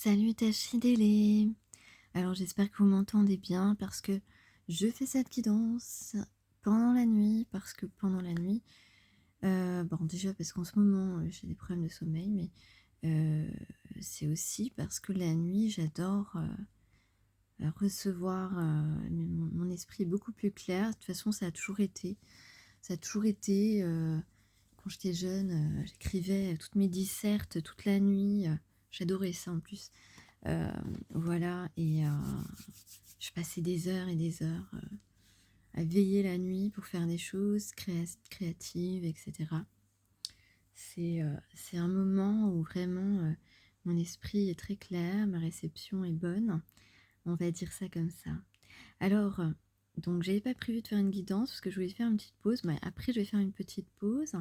Salutations Délé. Alors j'espère que vous m'entendez bien parce que je fais cette guidance pendant la nuit, parce que pendant la nuit, bon déjà parce qu'en ce moment j'ai des problèmes de sommeil, mais euh, c'est aussi parce que la nuit j'adore recevoir mon esprit beaucoup plus clair. De toute façon ça a toujours été, quand j'étais jeune, j'écrivais toutes mes dissertes toute la nuit, j'adorais ça en plus. Euh, voilà, et je passais des heures et des heures à veiller la nuit pour faire des choses créatives, etc. C'est un moment où vraiment mon esprit est très clair, ma réception est bonne, on va dire ça comme ça. Alors, donc j'avais pas prévu de faire une guidance parce que je voulais faire une petite pause, mais après je vais faire une petite pause.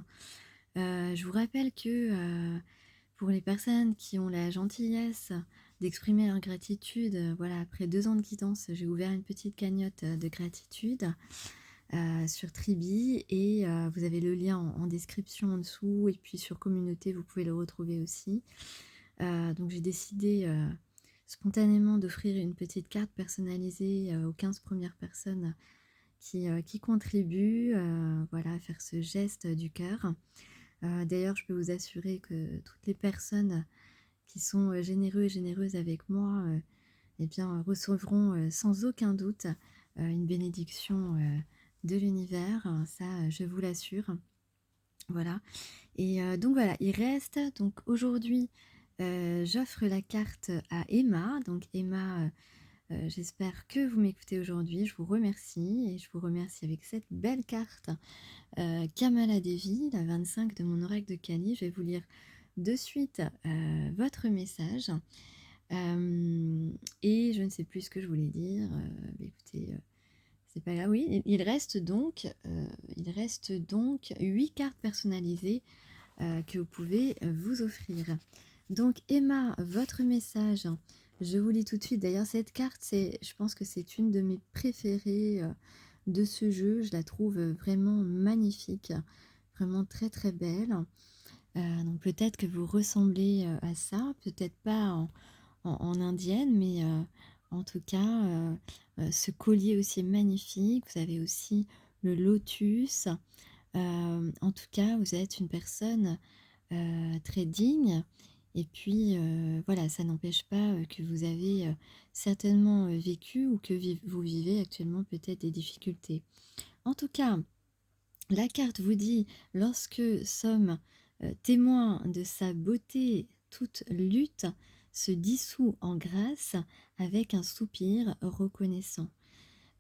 Je vous rappelle que pour les personnes qui ont la gentillesse d'exprimer leur gratitude, voilà, après 2 ans de guidance, j'ai ouvert une petite cagnotte de gratitude sur Tribi et vous avez le lien en description en dessous et puis sur communauté, vous pouvez le retrouver aussi. Donc j'ai décidé spontanément d'offrir une petite carte personnalisée aux 15 premières personnes qui contribuent voilà, à faire ce geste du cœur. D'ailleurs, je peux vous assurer que toutes les personnes qui sont généreux et généreuses avec moi eh bien, recevront sans aucun doute une bénédiction de l'univers. Ça, je vous l'assure. Voilà. Et donc voilà, il reste. Donc aujourd'hui, j'offre la carte à Emma. Donc Emma, j'espère que vous m'écoutez aujourd'hui. Je vous remercie et je vous remercie avec cette belle carte Kamala Devi, la 25 de mon oracle de Kali. Je vais vous lire de suite votre message. Et je ne sais plus ce que je voulais dire. Écoutez, c'est pas grave. Oui, il reste donc 8 cartes personnalisées que vous pouvez vous offrir. Donc Emma, votre message, je vous lis tout de suite. D'ailleurs, cette carte, je pense que c'est une de mes préférées de ce jeu. Je la trouve vraiment magnifique, vraiment très très belle. Donc peut-être que vous ressemblez à ça, peut-être pas en indienne, mais en tout cas, ce collier aussi est magnifique. Vous avez aussi le lotus. En tout cas, vous êtes une personne très digne. Et puis, voilà, ça n'empêche pas que vous avez certainement vécu ou que vous vivez actuellement peut-être des difficultés. En tout cas, la carte vous dit, lorsque sommes témoins de sa beauté, toute lutte se dissout en grâce avec un soupir reconnaissant.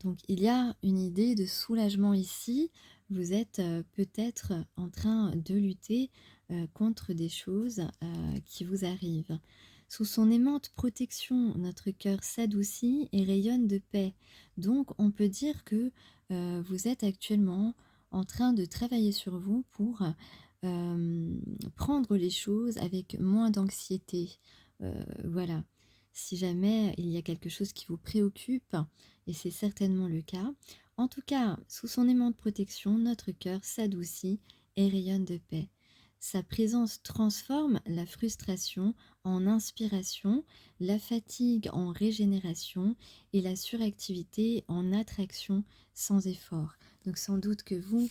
Donc il y a une idée de soulagement ici. Vous êtes peut-être en train de lutter contre des choses qui vous arrivent. Sous son aimante protection, notre cœur s'adoucit et rayonne de paix. Donc on peut dire que vous êtes actuellement en train de travailler sur vous pour prendre les choses avec moins d'anxiété. Voilà. Si jamais il y a quelque chose qui vous préoccupe, et c'est certainement le cas, en tout cas, sous son aimante protection, notre cœur s'adoucit et rayonne de paix. Sa présence transforme la frustration en inspiration, la fatigue en régénération et la suractivité en attraction sans effort. Donc sans doute que vous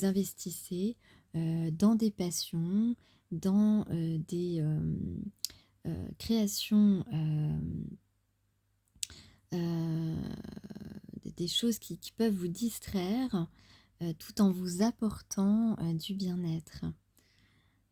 investissez dans des passions, dans des créations, des choses qui peuvent vous distraire tout en vous apportant du bien-être.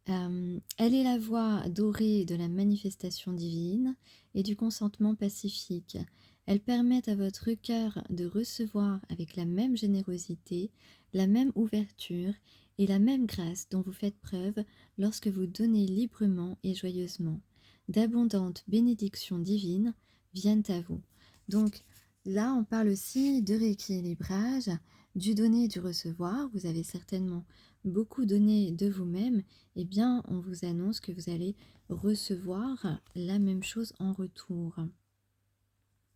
Elle est la voie dorée de la manifestation divine et du consentement pacifique. Elle permet à votre cœur de recevoir avec la même générosité, la même ouverture et la même grâce dont vous faites preuve lorsque vous donnez librement et joyeusement. D'abondantes bénédictions divines viennent à vous. Donc là, on parle aussi de rééquilibrage, du donner et du recevoir. Vous avez certainement beaucoup donné de vous-même, eh bien, on vous annonce que vous allez recevoir la même chose en retour.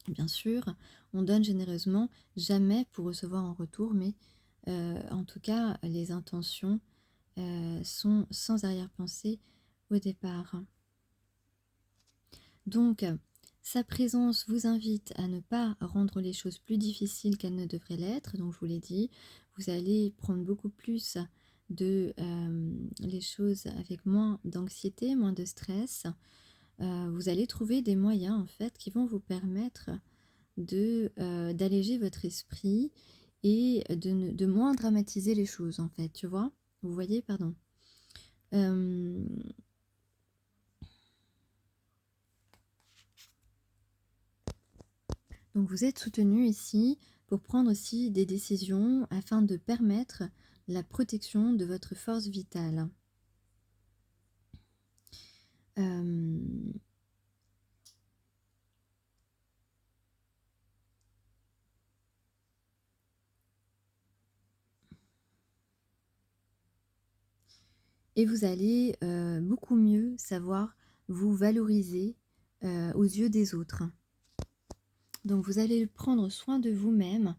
Bien sûr, on donne généreusement, jamais pour recevoir en retour, mais en tout cas, les intentions sont sans arrière-pensée au départ. Donc, sa présence vous invite à ne pas rendre les choses plus difficiles qu'elles ne devraient l'être. Donc, je vous l'ai dit, vous allez prendre beaucoup plus de les choses avec moins d'anxiété, moins de stress. Vous allez trouver des moyens, en fait, qui vont vous permettre d'alléger votre esprit et de moins dramatiser les choses, en fait, tu vois? Vous voyez? Pardon. Donc vous êtes soutenu ici pour prendre aussi des décisions afin de permettre la protection de votre force vitale. Et vous allez beaucoup mieux savoir vous valoriser aux yeux des autres. Donc vous allez prendre soin de vous-même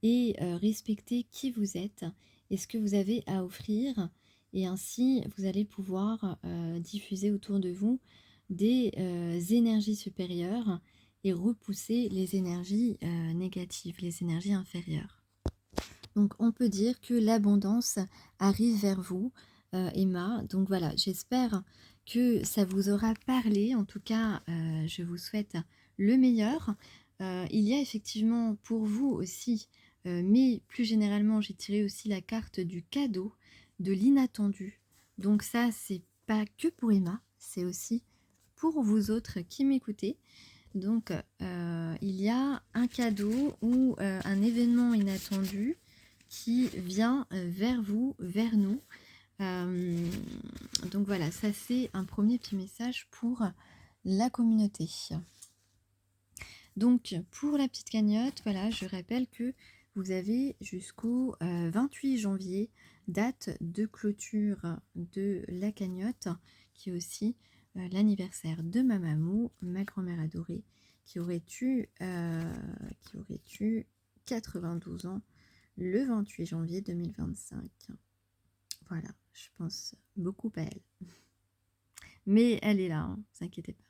et respecter qui vous êtes et ce que vous avez à offrir. Et ainsi, vous allez pouvoir diffuser autour de vous des énergies supérieures et repousser les énergies négatives, les énergies inférieures. Donc on peut dire que l'abondance arrive vers vous, Emma. Donc voilà, j'espère que ça vous aura parlé. En tout cas, je vous souhaite le meilleur. Il y a effectivement pour vous aussi, mais plus généralement, j'ai tiré aussi la carte du cadeau, de l'inattendu. Donc ça, c'est pas que pour Emma, c'est aussi pour vous autres qui m'écoutez. Donc, il y a un cadeau ou un événement inattendu qui vient vers vous, vers nous. Donc voilà, ça c'est un premier petit message pour la communauté. Donc pour la petite cagnotte, voilà, je rappelle que vous avez jusqu'au 28 janvier, date de clôture de la cagnotte, qui est aussi l'anniversaire de ma mamou, ma grand-mère adorée, qui aurait eu 92 ans le 28 janvier 2025. Voilà, je pense beaucoup à elle. Mais elle est là, hein, ne vous inquiétez pas.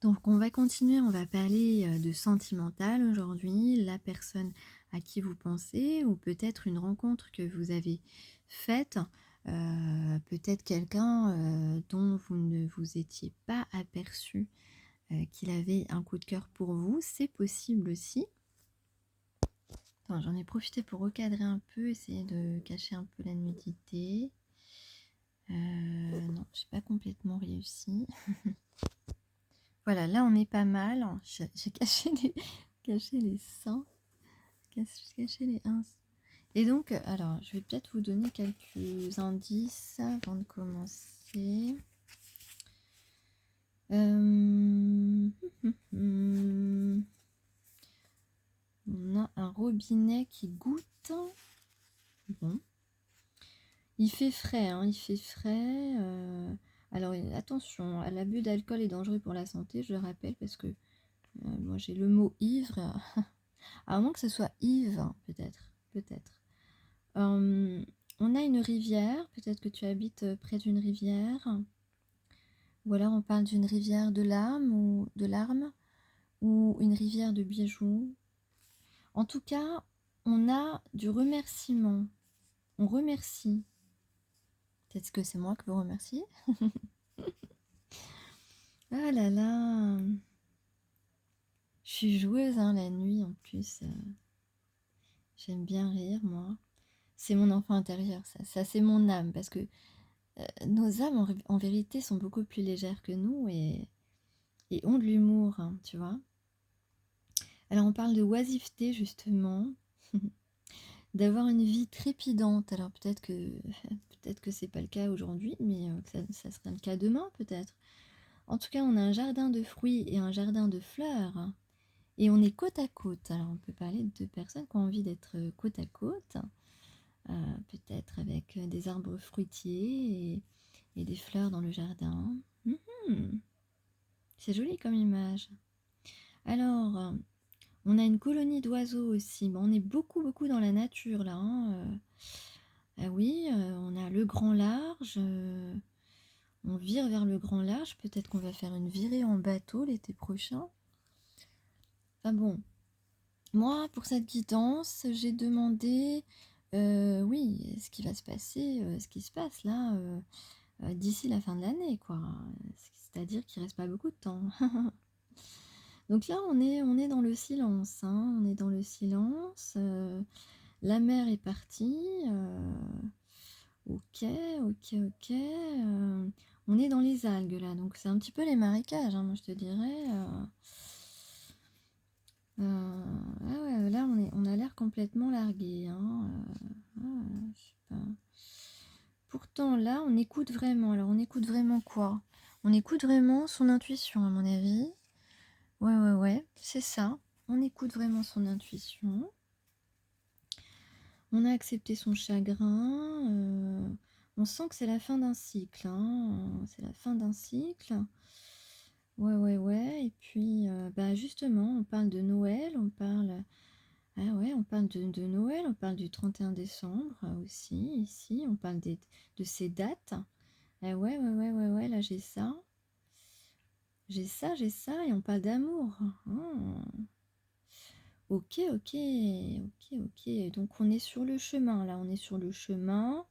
Donc on va continuer, on va parler de sentimental aujourd'hui, la personne à qui vous pensez, ou peut-être une rencontre que vous avez faite, peut-être quelqu'un dont vous ne vous étiez pas aperçu qu'il avait un coup de cœur pour vous, c'est possible aussi. J'en ai profité pour recadrer un peu, essayer de cacher un peu la nudité. Non, j'ai pas complètement réussi. Voilà, là on est pas mal. J'ai caché les seins, caché les 1. Et donc, alors, je vais peut-être vous donner quelques indices avant de commencer. On a un robinet qui goûte. Bon. Il fait frais, hein, il fait frais. Alors attention, l'abus d'alcool est dangereux pour la santé, je le rappelle, parce que moi j'ai le mot ivre, à moins que ce soit Yves, hein, peut-être. On a une rivière, peut-être que tu habites près d'une rivière, ou alors on parle d'une rivière de larmes, ou une rivière de bijoux. En tout cas, on a du remerciement, on remercie. Peut-être que c'est moi que vous remerciez. Ah là là, je suis joueuse hein, la nuit en plus. J'aime bien rire moi. C'est mon enfant intérieur, ça c'est mon âme, parce que nos âmes en vérité sont beaucoup plus légères que nous et ont de l'humour, hein, tu vois. Alors on parle de oisiveté justement, d'avoir une vie trépidante. Alors peut-être que c'est pas le cas aujourd'hui, mais ça sera le cas demain peut-être. En tout cas, on a un jardin de fruits et un jardin de fleurs. Et on est côte à côte. Alors on peut parler de deux personnes qui ont envie d'être côte à côte. Peut-être avec des arbres fruitiers et des fleurs dans le jardin. C'est joli comme image. Alors, on a une colonie d'oiseaux aussi. Bon, on est beaucoup dans la nature là. Hein. Ah oui, on a le grand large. On vire vers le grand large. Peut-être qu'on va faire une virée en bateau l'été prochain. Enfin bon, moi, pour cette guidance, j'ai demandé, oui, ce qui va se passer, ce qui se passe là, d'ici la fin de l'année, quoi. C'est-à-dire qu'il reste pas beaucoup de temps. Donc là, on est dans le silence, hein. On est dans le silence. La mer est partie. Ok, ok, ok. On est dans les algues là, donc c'est un petit peu les marécages, hein, moi je te dirais. Ah ouais, là on a l'air complètement largué, hein. Je sais pas. Pourtant là, on écoute vraiment. Alors on écoute vraiment quoi? On écoute vraiment son intuition, à mon avis. Ouais, c'est ça. On écoute vraiment son intuition. On a accepté son chagrin. On sent que c'est la fin d'un cycle, hein. C'est la fin d'un cycle. Ouais. Et puis, bah justement, on parle de Noël, on parle... Ah ouais, on parle de Noël, on parle du 31 décembre aussi, ici. On parle de ces dates. Ah ouais, là j'ai ça. J'ai ça, et on parle d'amour. Ok. Donc on est sur le chemin, là, on est sur le chemin.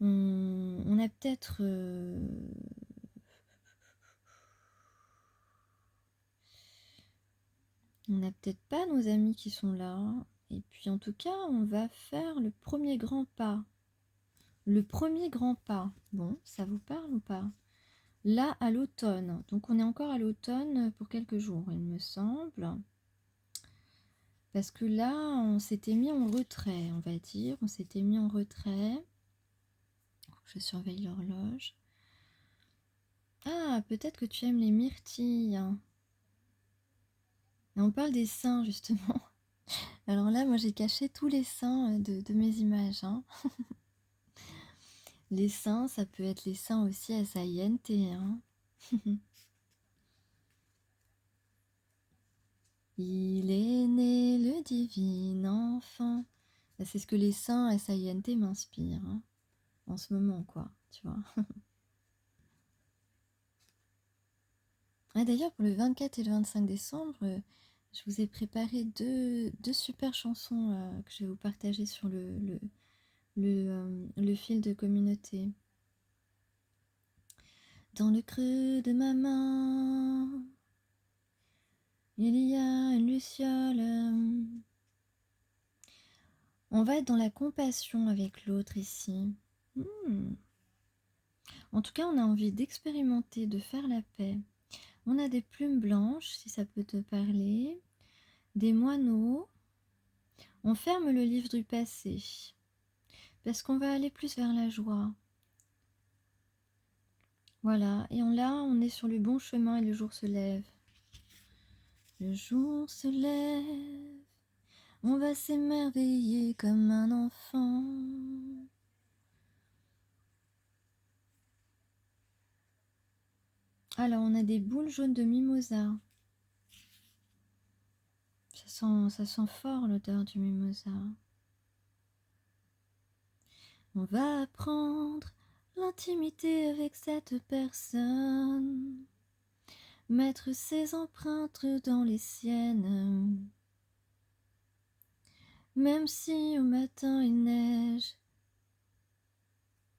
On a peut-être... on n'a peut-être pas nos amis qui sont là. Et puis en tout cas, on va faire le premier grand pas. Le premier grand pas. Bon, ça vous parle ou pas? Là, à l'automne. Donc on est encore à l'automne pour quelques jours, il me semble. Parce que là, on s'était mis en retrait, on va dire. On s'était mis en retrait. Je surveille l'horloge. Ah, peut-être que tu aimes les myrtilles, hein. Et on parle des saints, justement. Alors là, moi, j'ai caché tous les saints de mes images, hein. Les saints, ça peut être les saints aussi S-A-I-N-T, hein. Il est né le divin enfant. Bah, c'est ce que les saints S-A-I-N-T m'inspirent, hein, en ce moment, quoi, tu vois. Ah, d'ailleurs, pour le 24 et le 25 décembre, je vous ai préparé deux super chansons que je vais vous partager sur le fil de communauté. Dans le creux de ma main, il y a une luciole. On va être dans la compassion avec l'autre ici. En tout cas, on a envie d'expérimenter, de faire la paix. On a des plumes blanches, si ça peut te parler, des moineaux. On ferme le livre du passé, parce qu'on va aller plus vers la joie. Voilà, et là, on est sur le bon chemin et le jour se lève. Le jour se lève, on va s'émerveiller comme un enfant. Alors, on a des boules jaunes de mimosa. Ça sent fort l'odeur du mimosa. On va apprendre l'intimité avec cette personne, mettre ses empreintes dans les siennes. Même si au matin il neige,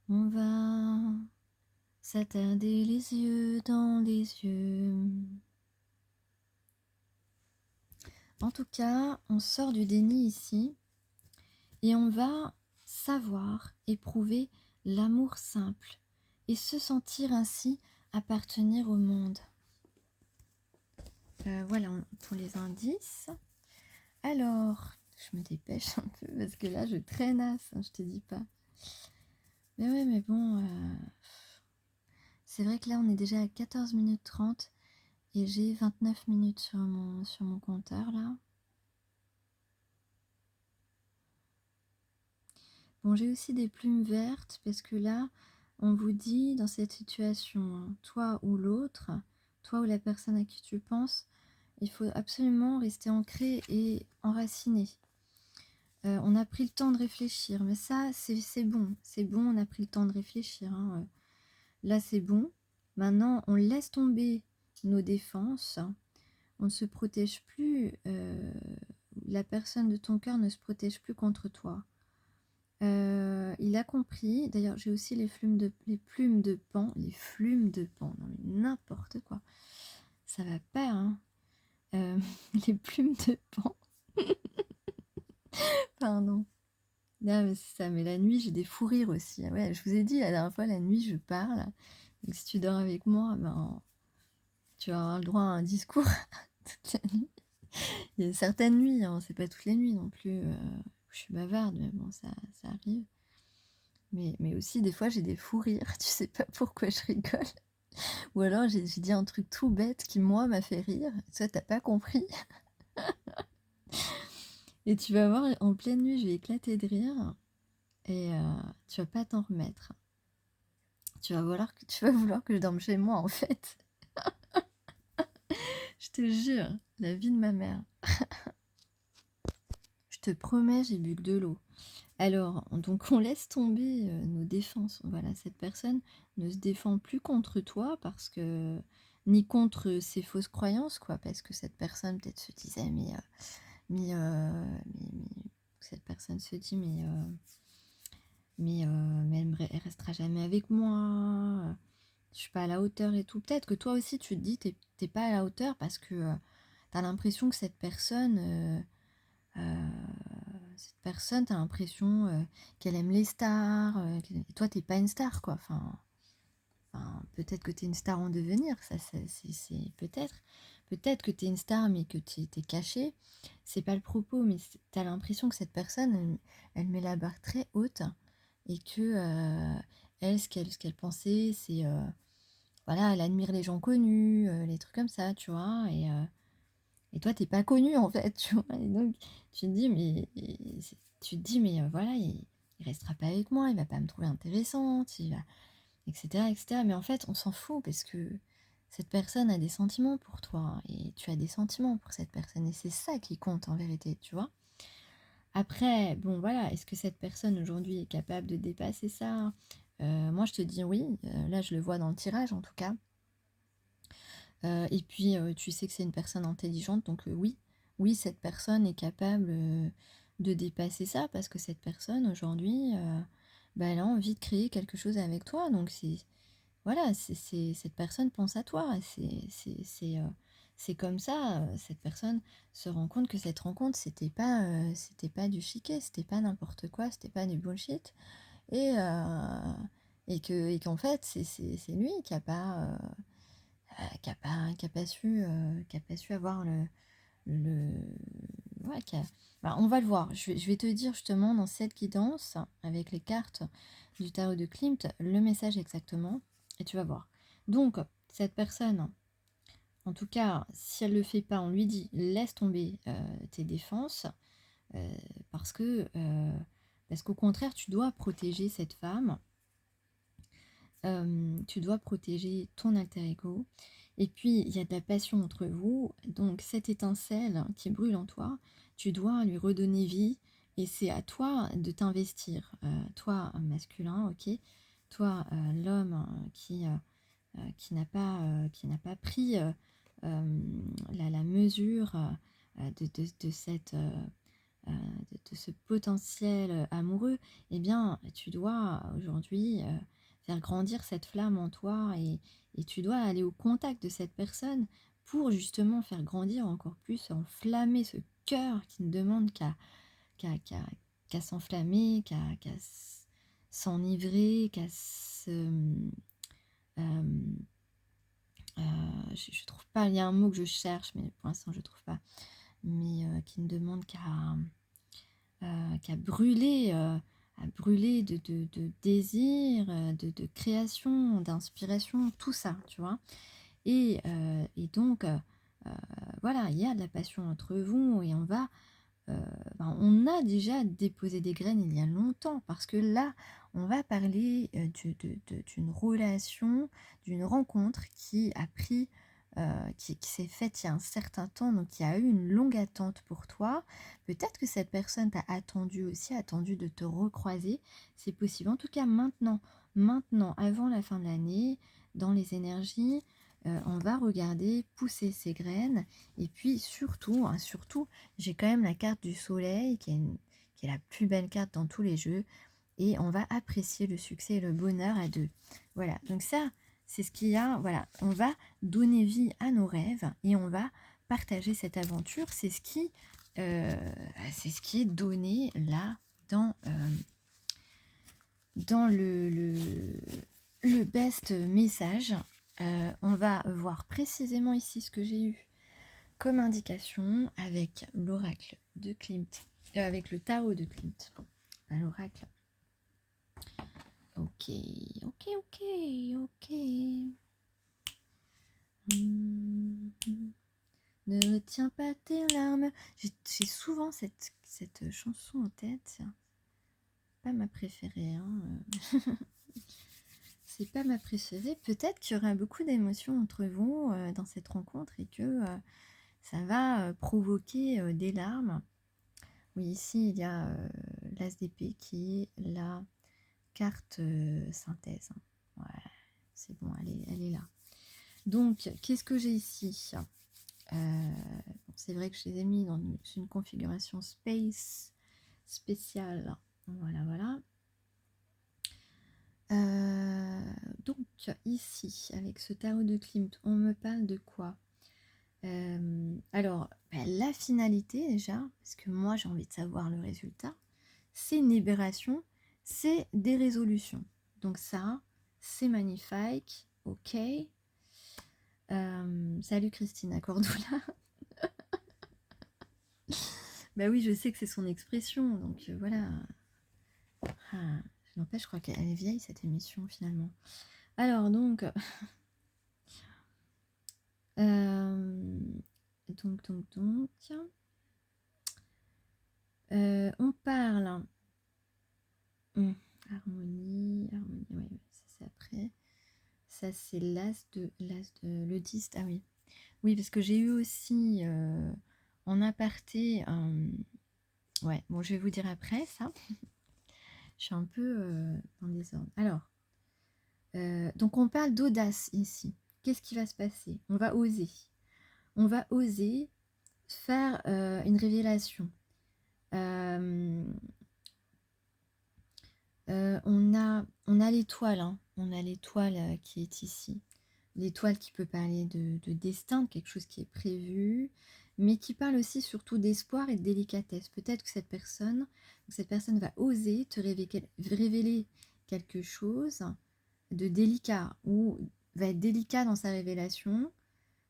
on va s'attarder les yeux dans les yeux. En tout cas, on sort du déni ici et on va savoir éprouver l'amour simple et se sentir ainsi appartenir au monde. Voilà pour les indices. Alors, je me dépêche un peu parce que là je traînasse, hein, je te dis pas. Mais ouais, mais bon, c'est vrai que là on est déjà à 14 minutes 30 et j'ai 29 minutes sur mon compteur là. Bon, j'ai aussi des plumes vertes parce que là, on vous dit dans cette situation, hein, toi ou l'autre, toi ou la personne à qui tu penses, il faut absolument rester ancré et enraciné. On a pris le temps de réfléchir, mais ça, c'est bon, on a pris le temps de réfléchir, hein. Là, c'est bon. Maintenant, on laisse tomber nos défenses. On ne se protège plus. La personne de ton cœur ne se protège plus contre toi. Il a compris. D'ailleurs, j'ai aussi les plumes de pan. Les flumes de pan. Non, mais n'importe quoi. Ça va pas, hein. Les plumes de pan. Pardon. Non, mais c'est ça. Mais la nuit, j'ai des fous rires aussi. Ah ouais, je vous ai dit la dernière fois, la nuit, je parle. Donc, si tu dors avec moi, ben, tu vas avoir le droit à un discours toute la nuit. Il y a certaines nuits, hein, c'est pas toutes les nuits non plus. Je suis bavarde, mais bon, ça arrive. Mais aussi, des fois, j'ai des fous rires. Tu sais pas pourquoi je rigole. Ou alors, j'ai dit un truc tout bête qui, moi, m'a fait rire. Toi, t'as pas compris. Et tu vas voir, en pleine nuit, je vais éclater de rire. Et tu vas pas t'en remettre. Tu vas vouloir que je dorme chez moi, en fait. Je te jure, la vie de ma mère. Je te promets, j'ai bu que de l'eau. Alors, donc on laisse tomber nos défenses. Voilà, cette personne ne se défend plus contre toi parce que ni contre ses fausses croyances, quoi, parce que cette personne peut-être se disait, cette personne se dit, elle restera jamais avec moi. Je suis pas à la hauteur et tout. Peut-être que toi aussi tu te dis, t'es pas à la hauteur parce que t'as l'impression que cette personne t'as l'impression qu'elle aime les stars. Et toi, t'es pas une star, quoi. Enfin, peut-être que t'es une star en devenir, ça, c'est peut-être. Peut-être que t'es une star, mais que t'es cachée. C'est pas le propos, mais t'as l'impression que cette personne, elle met la barre très haute et que elle, ce qu'elle pensait, c'est voilà, elle admire les gens connus, les trucs comme ça, tu vois. Et toi, t'es pas connu en fait, tu vois. Et donc, tu te dis, voilà, il restera pas avec moi, il va pas me trouver intéressante, etc., etc. Mais en fait, on s'en fout parce que cette personne a des sentiments pour toi et tu as des sentiments pour cette personne et c'est ça qui compte en vérité, tu vois. Après, bon, voilà, est-ce que cette personne aujourd'hui est capable de dépasser ça? Moi, je te dis oui. Là, je le vois dans le tirage en tout cas. Et puis, tu sais que c'est une personne intelligente, donc oui, cette personne est capable de dépasser ça, parce que cette personne, aujourd'hui, elle a envie de créer quelque chose avec toi. Donc, voilà, cette personne pense à toi. C'est comme ça. Cette personne se rend compte que cette rencontre, c'était pas du chiquet, c'était pas n'importe quoi, c'était pas du bullshit. Et, et qu'en fait, c'est lui qui a pas. Qui a pas su avoir le ouais, on va le voir. Je vais te dire justement dans cette guidance, avec les cartes du tarot de Klimt, le message exactement, et tu vas voir. Donc, cette personne, en tout cas, si elle le fait pas, on lui dit, laisse tomber tes défenses, euh, parce que parce qu'au contraire, tu dois protéger cette femme. Tu dois protéger ton alter ego. Et puis, il y a de la passion entre vous. Donc, cette étincelle qui brûle en toi, tu dois lui redonner vie. Et c'est à toi de t'investir. Toi, masculin, ok. Toi, l'homme qui n'a pas pris la mesure de cette... de ce potentiel amoureux, eh bien, tu dois aujourd'hui faire grandir cette flamme en toi et tu dois aller au contact de cette personne pour justement faire grandir encore plus, enflammer ce cœur qui ne demande qu'à s'enflammer, qu'à s'enivrer, qu'à se... je trouve pas, il y a un mot que je cherche, mais pour l'instant je trouve pas, mais qui ne demande qu'à brûler, de désir, de création, d'inspiration, tout ça, tu vois. Et donc, voilà, il y a de la passion entre vous et on a déjà déposé des graines il y a longtemps, parce que là, on va parler d'une relation, d'une rencontre qui a pris, qui s'est faite il y a un certain temps, donc il y a eu une longue attente pour toi. Peut-être que cette personne t'a attendu aussi, attendu de te recroiser, c'est possible. En tout cas, maintenant, Maintenant, avant la fin de l'année, dans les énergies, on va regarder pousser ses graines. Et puis surtout, hein, surtout, j'ai quand même la carte du soleil qui est la plus belle carte dans tous les jeux. Et on va apprécier le succès et le bonheur à deux. Voilà, donc ça, c'est ce qu'il y a. Voilà, on va donner vie à nos rêves et on va partager cette aventure. C'est ce qui est donné là dans le best message. On va voir précisément ici ce que j'ai eu comme indication avec l'oracle de Klimt, avec le tarot de Klimt. L'oracle. Ok. Ne retiens pas tes larmes. J'ai souvent cette chanson en tête. Pas ma préférée. Hein. C'est pas ma préférée. Peut-être qu'il y aura beaucoup d'émotions entre vous dans cette rencontre et que ça va provoquer des larmes. Oui, ici il y a l'as d'épée qui est la carte synthèse. Ouais, c'est bon, elle est là. Donc, qu'est-ce que j'ai ici? C'est vrai que je les ai mis dans une configuration space spéciale. Voilà. Donc, ici, avec ce tarot de Klimt, on me parle de quoi? Alors, la finalité déjà, parce que moi j'ai envie de savoir le résultat, c'est une libération, c'est des résolutions. Donc ça, c'est magnifique, ok. Salut Christina Cordula. Bah oui, je sais que c'est son expression, donc voilà. Ah, n'empêche, je crois qu'elle est vieille cette émission finalement. Alors donc, on parle harmonie, ouais, ça c'est après. Ça c'est le 10, ah oui. Oui, parce que j'ai eu aussi en aparté, ouais, bon je vais vous dire après ça. Je suis un peu dans le désordre. Alors, donc on parle d'audace ici. Qu'est-ce qui va se passer? On va oser. On va oser faire une révélation. On a l'étoile, hein. On a l'étoile qui est ici. L'étoile qui peut parler de destin, de quelque chose qui est prévu, mais qui parle aussi surtout d'espoir et de délicatesse. Peut-être que cette personne va oser te révéler quelque chose de délicat, ou va être délicat dans sa révélation.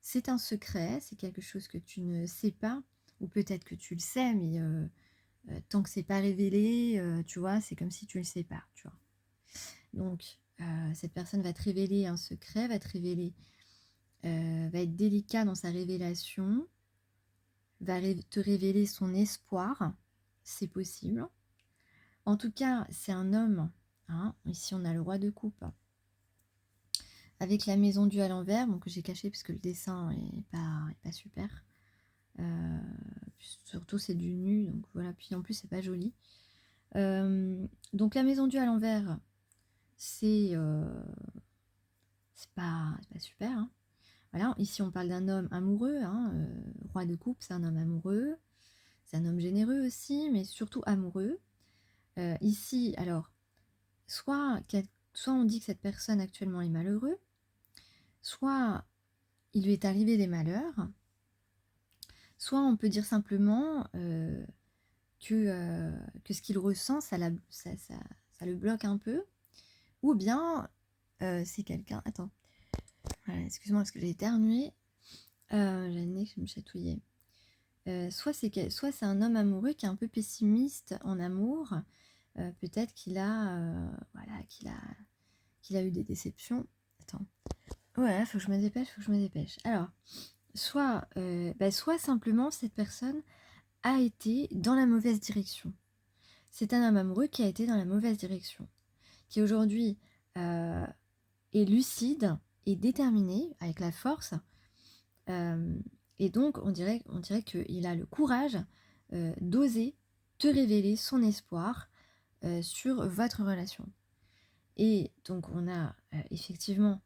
C'est un secret, c'est quelque chose que tu ne sais pas, ou peut-être que tu le sais, mais tant que c'est pas révélé, tu vois, c'est comme si tu le sais pas, tu vois. Donc, cette personne va te révéler un secret, va être délicat dans sa révélation, va te révéler son espoir, c'est possible. En tout cas, c'est un homme, hein. Ici on a le roi de coupe, avec la maison du à l'envers, donc que j'ai caché parce que le dessin est pas super. Surtout c'est du nu, donc voilà, puis en plus c'est pas joli. Donc la maison du à l'envers, c'est pas super, hein. Voilà, ici on parle d'un homme amoureux, hein, roi de coupe, c'est un homme amoureux, c'est un homme généreux aussi, mais surtout amoureux. Ici, alors, soit on dit que cette personne actuellement est malheureux, soit il lui est arrivé des malheurs, soit on peut dire simplement que ce qu'il ressent, ça le bloque un peu, ou bien c'est quelqu'un... Attends, voilà, excuse-moi parce que j'ai éternué, j'ai le nez que je me chatouillais. Soit c'est un homme amoureux qui est un peu pessimiste en amour, peut-être qu'il a eu des déceptions. Attends, ouais, faut que je me dépêche. Alors, soit simplement cette personne a été dans la mauvaise direction. C'est un homme amoureux qui a été dans la mauvaise direction, qui aujourd'hui est lucide et déterminé avec la force, et donc on dirait qu'il a le courage d'oser te révéler son espoir sur votre relation. Et donc on a effectivement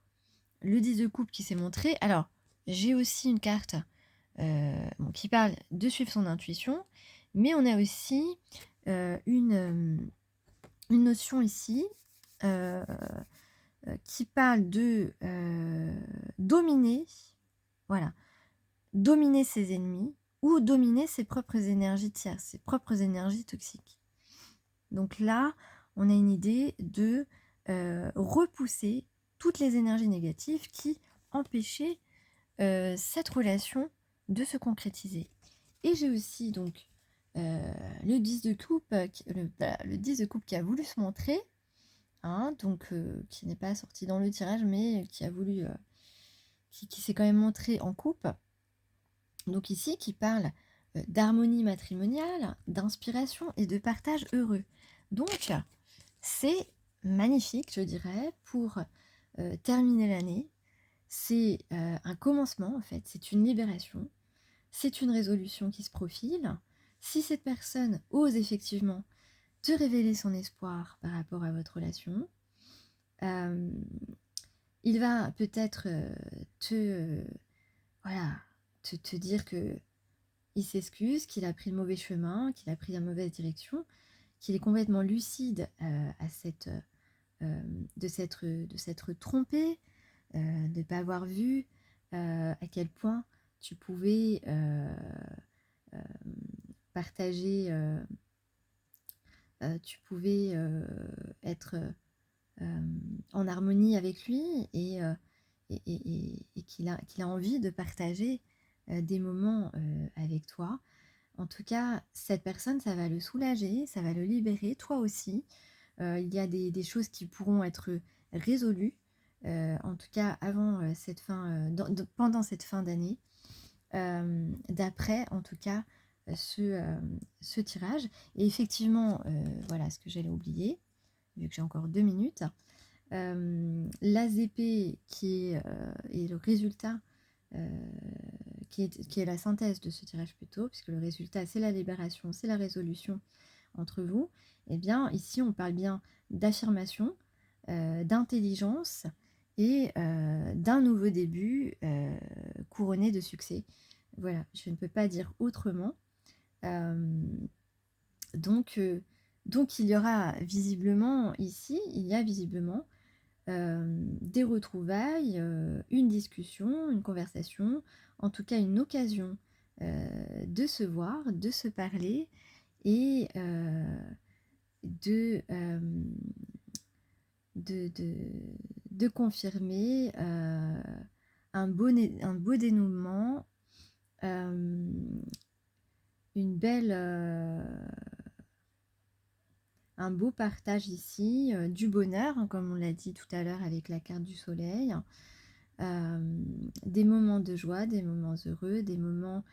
le 10 de coupe qui s'est montré. Alors, j'ai aussi une carte qui parle de suivre son intuition, mais on a aussi une notion ici qui parle de dominer, voilà, dominer ses ennemis ou dominer ses propres énergies tierces, ses propres énergies toxiques. Donc là, on a une idée de repousser toutes les énergies négatives qui empêchaient cette relation de se concrétiser. Et j'ai aussi donc le 10 de coupe, le 10 de coupe qui a voulu se montrer, hein, donc qui n'est pas sorti dans le tirage, mais qui a voulu, qui s'est quand même montré en coupe. Donc ici, qui parle d'harmonie matrimoniale, d'inspiration et de partage heureux. Donc, c'est magnifique, je dirais, pour terminer l'année. C'est un commencement, en fait, c'est une libération, c'est une résolution qui se profile. Si cette personne ose effectivement te révéler son espoir par rapport à votre relation, il va peut-être voilà, te dire que il s'excuse, qu'il a pris le mauvais chemin, qu'il a pris la mauvaise direction, qu'il est complètement lucide de s'être trompé, de ne pas avoir vu à quel point tu pouvais partager, tu pouvais être en harmonie avec lui et qu'il a envie de partager des moments avec toi. En tout cas, cette personne, ça va le soulager, ça va le libérer, toi aussi. Il y a des choses qui pourront être résolues, en tout cas avant cette fin, pendant cette fin d'année, d'après en tout cas ce tirage. Et effectivement, voilà ce que j'allais oublier, vu que j'ai encore 2 minutes. L'AZP qui est le résultat, qui est la synthèse de ce tirage plutôt, puisque le résultat c'est la libération, c'est la résolution entre vous, et bien ici on parle bien d'affirmation, d'intelligence et d'un nouveau début couronné de succès. Voilà, je ne peux pas dire autrement. Donc il y aura visiblement ici, il y a visiblement des retrouvailles, une discussion, une conversation, en tout cas une occasion de se voir, de se parler et de, de, de, de confirmer un beau dénouement, une belle, un beau partage ici, du bonheur, hein, comme on l'a dit tout à l'heure avec la carte du soleil, des moments de joie, des moments heureux, des moments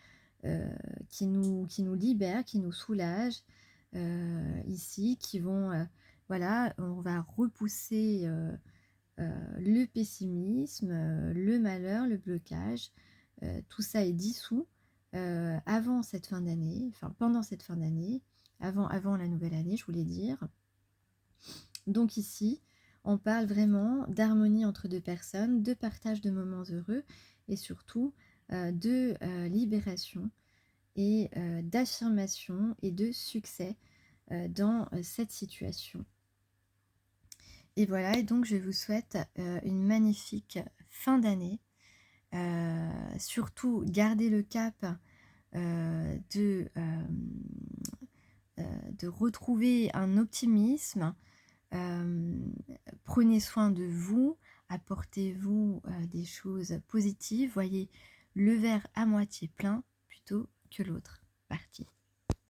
qui nous libèrent, qui nous soulagent, ici, qui vont, voilà, on va repousser le pessimisme, le malheur, le blocage, tout ça est dissous avant cette fin d'année, enfin pendant cette fin d'année, avant la nouvelle année, je voulais dire. Donc ici, on parle vraiment d'harmonie entre deux personnes, de partage de moments heureux et surtout de libération et d'affirmation et de succès dans cette situation. Et voilà, et donc je vous souhaite une magnifique fin d'année. Surtout, gardez le cap de retrouver un optimisme. Prenez soin de vous, apportez-vous des choses positives, voyez le verre à moitié plein plutôt que l'autre partie.